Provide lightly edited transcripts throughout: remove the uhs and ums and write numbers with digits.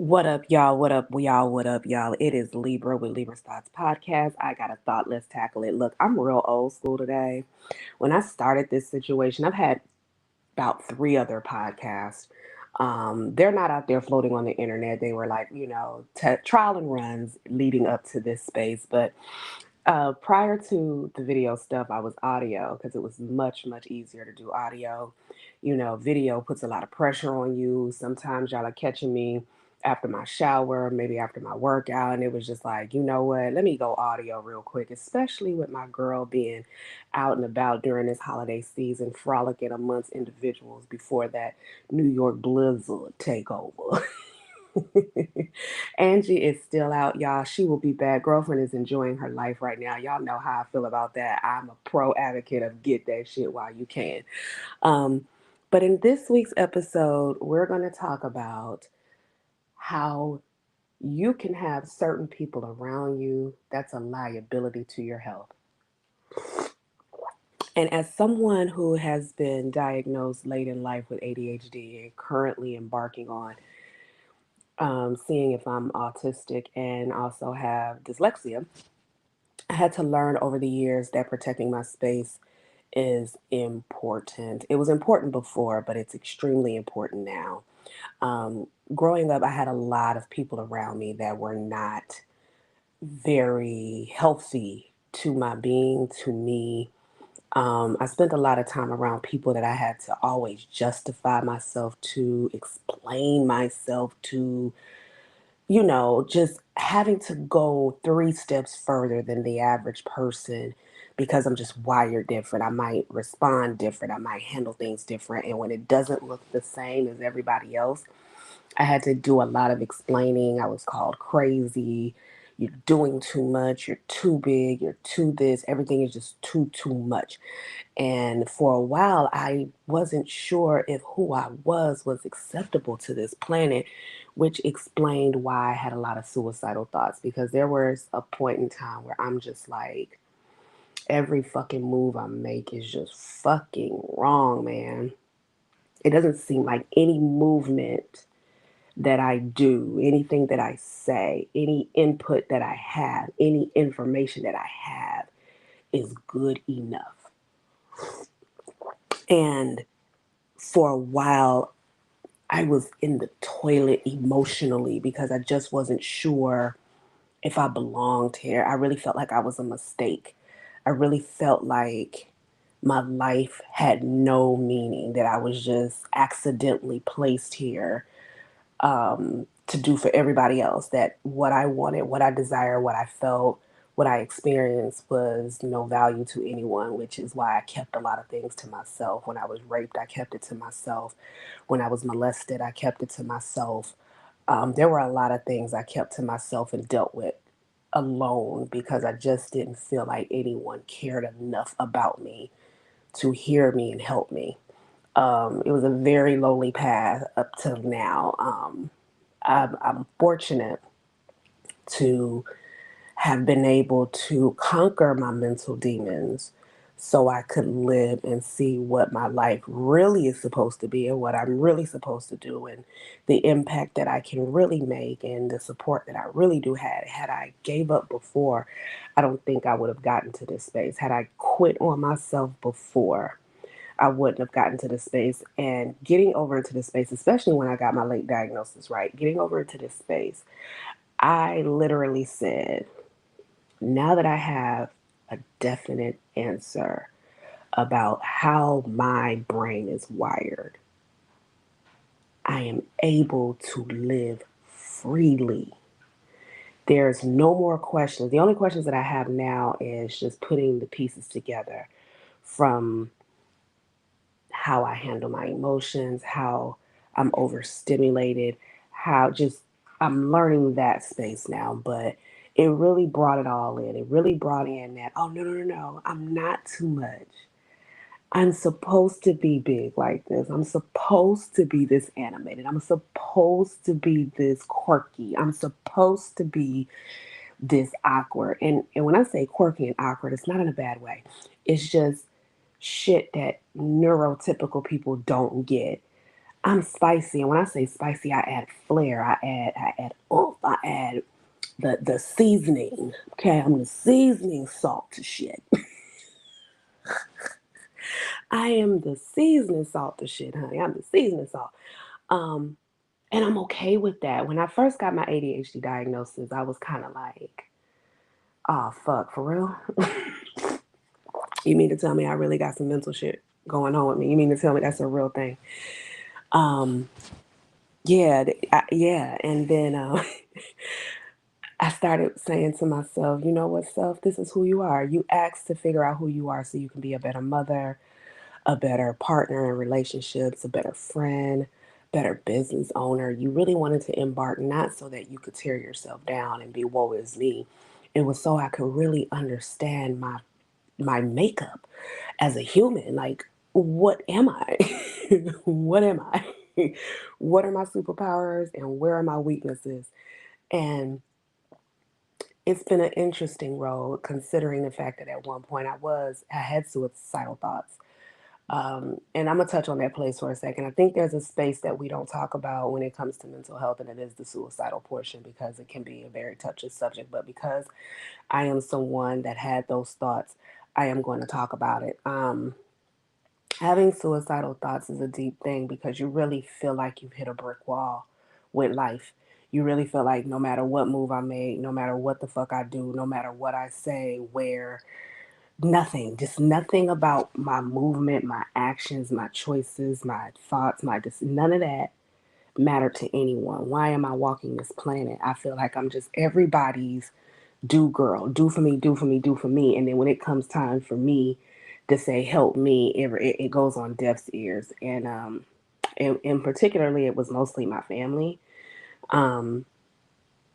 What up, y'all? What up, y'all? What up, y'all? It is Libra with Libra's Thoughts Podcast. I got a thought. Let's tackle it. Look, I'm real old school today. When I started this situation, I've had about three other podcasts. They're not out there floating on the internet. They were like, trial and runs leading up to this space. But prior to the video stuff, I was audio because it was much, much easier to do audio. Video puts a lot of pressure on you. Sometimes y'all are catching me after my shower, maybe after my workout, and it was just like, you know what, let me go audio real quick, especially with my girl being out and about during this holiday season, frolicking amongst individuals before that New York blizzard take over. Angie is still out, y'all. She will be back. Girlfriend is enjoying her life right now. Y'all know how I feel about that. I'm a pro advocate of get that shit while you can. Um, but in this week's episode, we're going to talk about how you can have certain people around you that's a liability to your health. And as someone who has been diagnosed late in life with ADHD and currently embarking on seeing if I'm autistic and also have dyslexia, I had to learn over the years that protecting my space is important. It was important before, but it's extremely important now. Growing up, I had a lot of people around me that were not very healthy to my being, to me. I spent a lot of time around people that I had to always justify myself to, explain myself to, just having to go three steps further than the average person because I'm just wired different. I might respond different. I might handle things different. And when it doesn't look the same as everybody else, I had to do a lot of explaining. I was called crazy. You're doing too much. You're too big. You're too this. Everything is just too much. And for a while, I wasn't sure if who I was acceptable to this planet, which explained why I had a lot of suicidal thoughts. Because there was a point in time where I'm just like, every fucking move I make is just fucking wrong, man. It doesn't seem like any movement that I do, anything that I say, any input that I have, any information that I have is good enough. And for a while, I was in the toilet emotionally because I just wasn't sure if I belonged here. I really felt like I was a mistake. I really felt like my life had no meaning, that I was just accidentally placed here to do for everybody else. That what I wanted, what I desired, what I felt, what I experienced was no value to anyone, which is why I kept a lot of things to myself. When I was raped, I kept it to myself. When I was molested, I kept it to myself. There were a lot of things I kept to myself and dealt with alone because I just didn't feel like anyone cared enough about me to hear me and help me. It was a very lonely path up till now. I'm fortunate to have been able to conquer my mental demons so I could live and see what my life really is supposed to be and what I'm really supposed to do and the impact that I can really make and the support that I really do have. Had I gave up before, I don't think I would have gotten to this space. Had I quit on myself before, I wouldn't have gotten to this space. And getting over into this space, especially when I got my late diagnosis right, getting over into this space, I literally said, now that I have a definite answer about how my brain is wired, I am able to live freely. There's no more questions. The only questions that I have now is just putting the pieces together from how I handle my emotions, how I'm overstimulated, how just I'm learning that space now. But it really brought it all in. It really brought in that, oh, no, I'm not too much. I'm supposed to be big like this. I'm supposed to be this animated. I'm supposed to be this quirky. I'm supposed to be this awkward. And when I say quirky and awkward, it's not in a bad way. It's just shit that neurotypical people don't get. I'm spicy, and when I say spicy, I add flair. I add oomph. I add the seasoning. Okay, I'm the seasoning salt to shit. I am the seasoning salt to shit, honey. I'm the seasoning salt. Um, and I'm okay with that. When I first got my ADHD diagnosis, I was kind of like, oh fuck, for real? You mean to tell me I really got some mental shit going on with me? You mean to tell me that's a real thing? Um, yeah, yeah. And then I started saying to myself, you know what, self, this is who you are. You asked to figure out who you are so you can be a better mother, a better partner in relationships, a better friend, better business owner. You really wanted to embark not so that you could tear yourself down and be woe is me. It was so I could really understand my makeup as a human. Like, what am I? What am I? What are my superpowers and where are my weaknesses? And it's been an interesting road considering the fact that at one point I had suicidal thoughts. And I'm gonna touch on that place for a second. I think there's a space that we don't talk about when it comes to mental health, and it is the suicidal portion because it can be a very touchy subject. But because I am someone that had those thoughts, I am going to talk about it. Having suicidal thoughts is a deep thing because you really feel like you've hit a brick wall with life. You really feel like no matter what move I make, no matter what the fuck I do, no matter what I say, where, nothing, just nothing about my movement, my actions, my choices, my thoughts, my just none of that matter to anyone. Why am I walking this planet? I feel like I'm just everybody's do girl, do for me, do for me, do for me. And then when it comes time for me to say help me, it goes on deaf's ears. And particularly it was mostly my family. Um,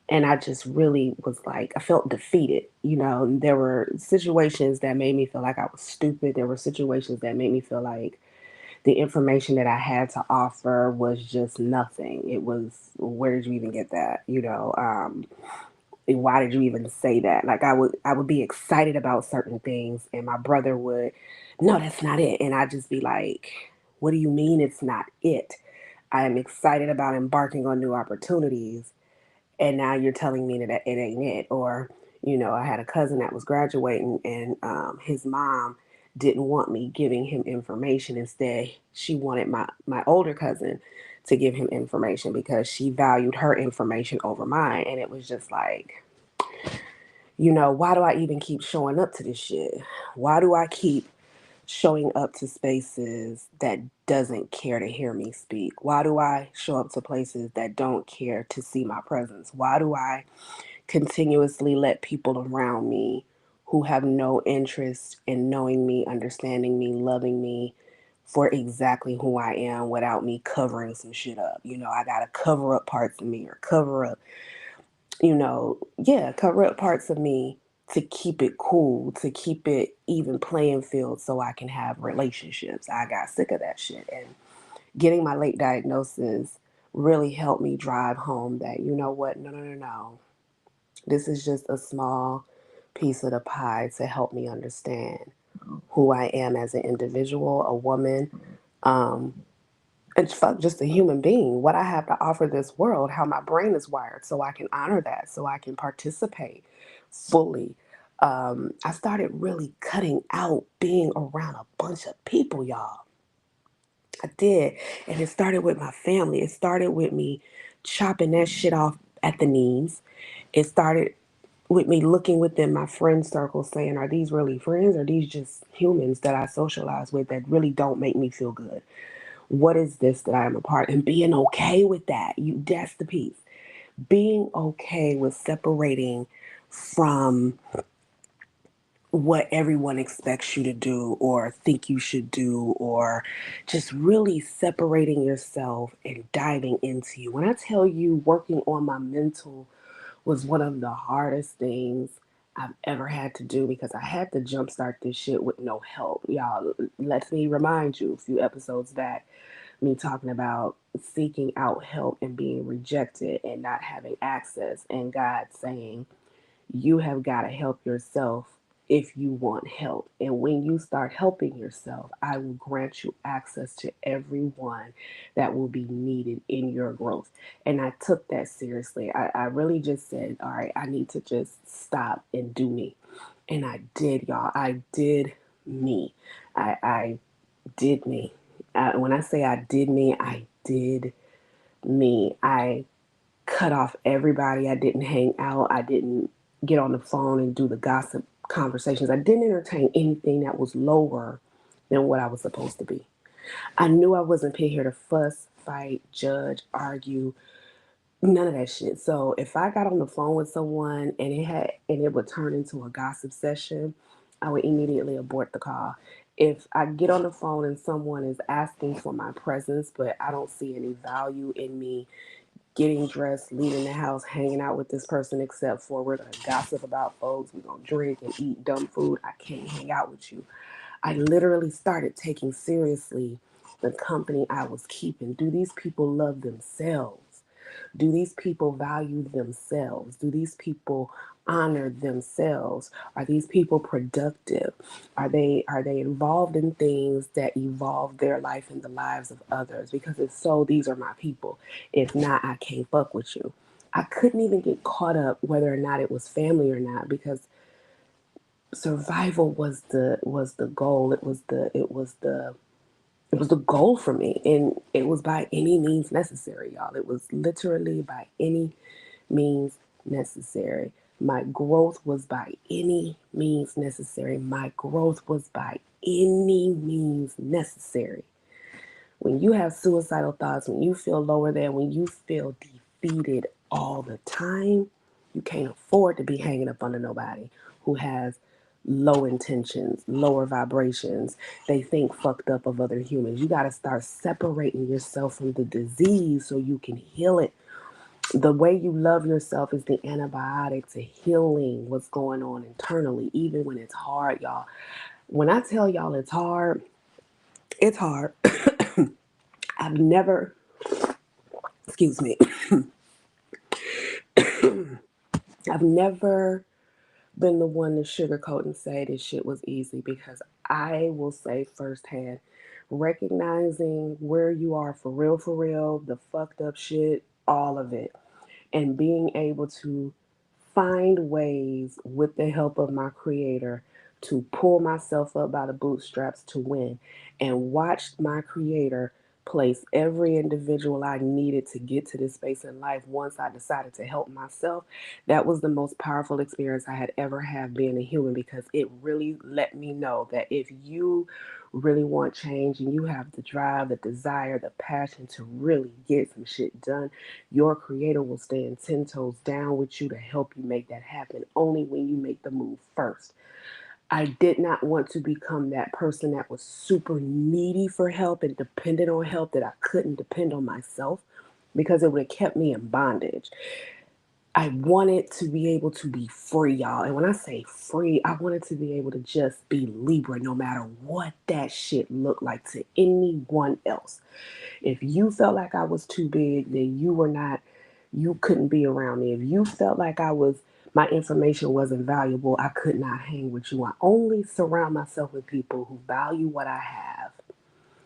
and I just really was like, I felt defeated. You know, there were situations that made me feel like I was stupid. There were situations that made me feel like the information that I had to offer was just nothing. It was, where did you even get that? Why did you even say that? Like I would be excited about certain things, and my brother would, no, that's not it. And I'd just be like, what do you mean it's not it? I am excited about embarking on new opportunities, and now you're telling me that it ain't it. Or I had a cousin that was graduating, and his mom didn't want me giving him information. Instead, she wanted my older cousin to give him information because she valued her information over mine. And it was just like, why do I even keep showing up to this shit? Why do I keep showing up to spaces that doesn't care to hear me speak? Why do I show up to places that don't care to see my presence? Why do I continuously let people around me who have no interest in knowing me, understanding me, loving me for exactly who I am without me covering some shit up? I gotta cover up parts of me, or cover up parts of me to keep it cool, to keep it even playing field so I can have relationships. I got sick of that shit. And getting my late diagnosis really helped me drive home that, you know what, no, no, no, no. This is just a small piece of the pie to help me understand who I am as an individual, a woman, um, and fuck, just a human being, what I have to offer this world, how my brain is wired, so I can honor that, so I can participate fully. I started really cutting out being around a bunch of people, y'all. I did. And it started with my family. It started with me chopping that shit off at the knees. It started with me looking within my friend circle saying, are these really friends? Or are these just humans that I socialize with that really don't make me feel good? What is this that I am a part? And being okay with that. That's the piece. Being okay with separating from what everyone expects you to do or think you should do, or just really separating yourself and diving into you. When I tell you working on my mental was one of the hardest things I've ever had to do, because I had to jumpstart this shit with no help. Y'all, let me remind you, a few episodes back, me talking about seeking out help and being rejected and not having access, and God saying, you have got to help yourself if you want help. And when you start helping yourself, I will grant you access to everyone that will be needed in your growth. And I took that seriously. I really just said, all right, I need to just stop and do me. And I did, y'all. I did me. I did me. When I say I did me, I did me. I cut off everybody. I didn't hang out. I didn't get on the phone and do the gossip conversations. I didn't entertain anything that was lower than what I was supposed to be. I knew I wasn't paid here to fuss, fight, judge, argue, none of that shit. So if I got on the phone with someone and it would turn into a gossip session, I would immediately abort the call. If I get on the phone and someone is asking for my presence, but I don't see any value in me getting dressed, leaving the house, hanging out with this person, except for we're gonna gossip about folks, we're gonna drink and eat dumb food, I can't hang out with you. I literally started taking seriously the company I was keeping. Do these people love themselves? Do these people value themselves? Do these people honor themselves? Are these people productive? Are they involved in things that evolve their life and the lives of others? Because if so, these are my people. If not, I can't fuck with you. I couldn't even get caught up whether or not it was family or not, because survival was the goal. It was the goal for me, and it was by any means necessary, y'all. It was literally by any means necessary. My growth was by any means necessary. My growth was by any means necessary. When you have suicidal thoughts, when you feel lower than, when you feel defeated all the time, you can't afford to be hanging up under nobody who has low intentions, lower vibrations. They think fucked up of other humans. You got to start separating yourself from the disease so you can heal it. The way you love yourself is the antibiotic to healing what's going on internally, even when it's hard, y'all. When I tell y'all it's hard, it's hard. I've never, excuse me, I've never been the one to sugarcoat and say this shit was easy, because I will say firsthand, recognizing where you are for real, the fucked up shit, all of it, and being able to find ways with the help of my creator to pull myself up by the bootstraps to win, and watched my creator place every individual I needed to get to this space in life once I decided to help myself. That was the most powerful experience I had ever had being a human, because it really let me know that if you really want change and you have the drive, the desire, the passion to really get some shit done, your creator will stand 10 toes down with you to help you make that happen, only when you make the move first. I did not want to become that person that was super needy for help and dependent on help, that I couldn't depend on myself, because it would have kept me in bondage. I wanted to be able to be free, y'all. And when I say free, I wanted to be able to just be Libra no matter what that shit looked like to anyone else. If you felt like I was too big, then you couldn't be around me. If you felt like my information wasn't valuable, I could not hang with you. I only surround myself with people who value what I have,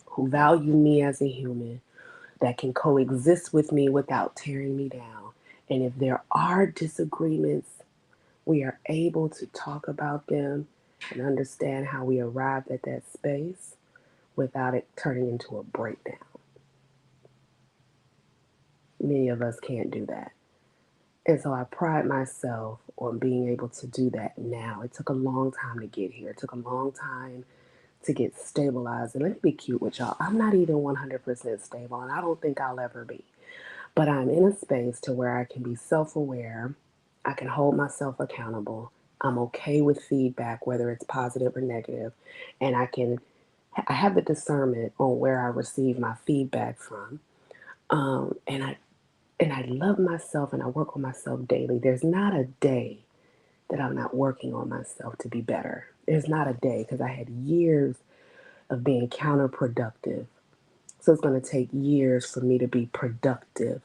who value me as a human, that can coexist with me without tearing me down. And if there are disagreements, we are able to talk about them and understand how we arrived at that space without it turning into a breakdown. Many of us can't do that. And so I pride myself on being able to do that now. It took a long time to get here. It took a long time to get stabilized. And let me be cute with y'all. I'm not even 100% stable, and I don't think I'll ever be. But I'm in a space to where I can be self-aware. I can hold myself accountable. I'm okay with feedback, whether it's positive or negative. And I have the discernment on where I receive my feedback from. And I love myself and I work on myself daily. There's not a day that I'm not working on myself to be better. There's not a day, because I had years of being counterproductive. So it's going to take years for me to be productive.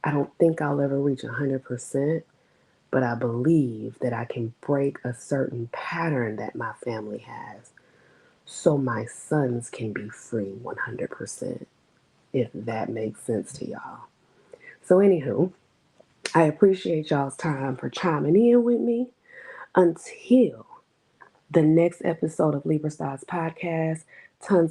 I don't think I'll ever reach 100%, but I believe that I can break a certain pattern that my family has so my sons can be free 100%, if that makes sense to y'all. So, anywho, I appreciate y'all's time for chiming in with me. Until the next episode of Libra Styles Podcast, tons